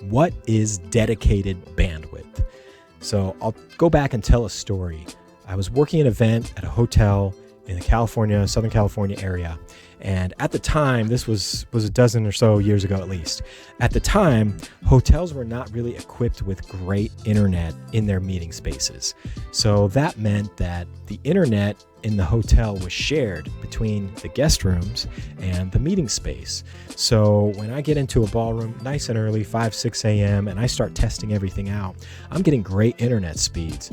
What is dedicated bandwidth? So I'll go back and tell a story. I was working an event at a hotel in the Southern California area. And at the time, this was a dozen or so years ago at least. At the time, hotels were not really equipped with great internet in their meeting spaces. So that meant that the internet in the hotel was shared between the guest rooms and the meeting space. So when I get into a ballroom nice and early, 5, 6 a.m., and I start testing everything out, I'm getting great internet speeds.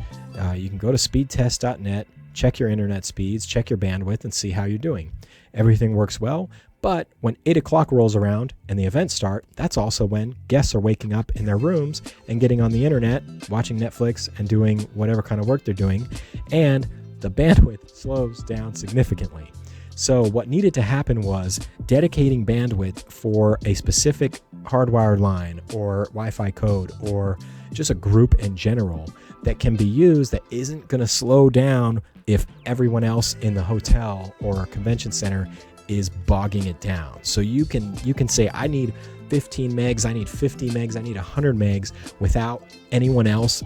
You can go to speedtest.net, check your internet speeds, check your bandwidth, and see how you're doing. Everything works well, but when 8 o'clock rolls around and the events start, that's also when guests are waking up in their rooms and getting on the internet, watching Netflix and doing whatever kind of work they're doing, and the bandwidth slows down significantly. So what needed to happen was dedicating bandwidth for a specific hardwired line or Wi-Fi code or just a group in general that can be used that isn't going to slow down if everyone else in the hotel or convention center is bogging it down. So you can say, I need 15 megs, I need 50 megs, I need 100 megs without anyone else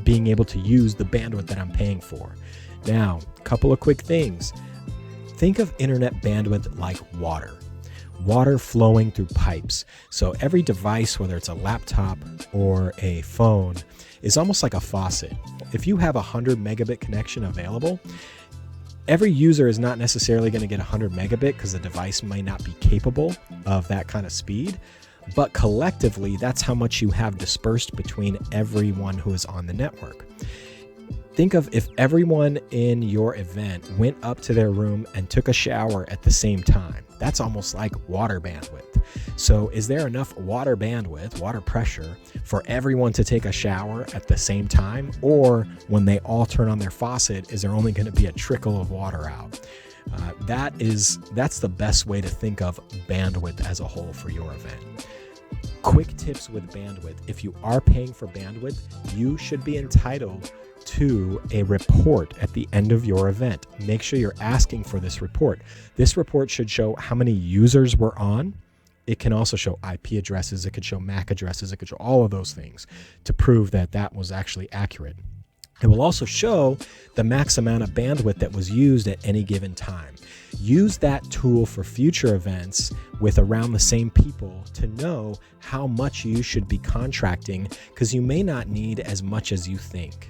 being able to use the bandwidth that I'm paying for. Now, a couple of quick things. Think of internet bandwidth like water flowing through pipes. So every device, whether it's a laptop or a phone, is almost like a faucet. If you have a 100 megabit connection available, every user is not necessarily going to get 100 megabit because the device might not be capable of that kind of speed. But collectively, that's how much you have dispersed between everyone who is on the network. Think of if everyone in your event went up to their room and took a shower at the same time. That's almost like water bandwidth. So is there enough water bandwidth, water pressure, for everyone to take a shower at the same time? Or when they all turn on their faucet, is there only going to be a trickle of water out? That's the best way to think of bandwidth as a whole for your event. Quick tips with bandwidth. If you are paying for bandwidth, you should be entitled to a report at the end of your event. Make sure you're asking for this report. This report should show how many users were on. It can also show IP addresses. It could show MAC addresses. It could show all of those things to prove that that was actually accurate. It will also show the max amount of bandwidth that was used at any given time. Use that tool for future events with around the same people to know how much you should be contracting, because you may not need as much as you think.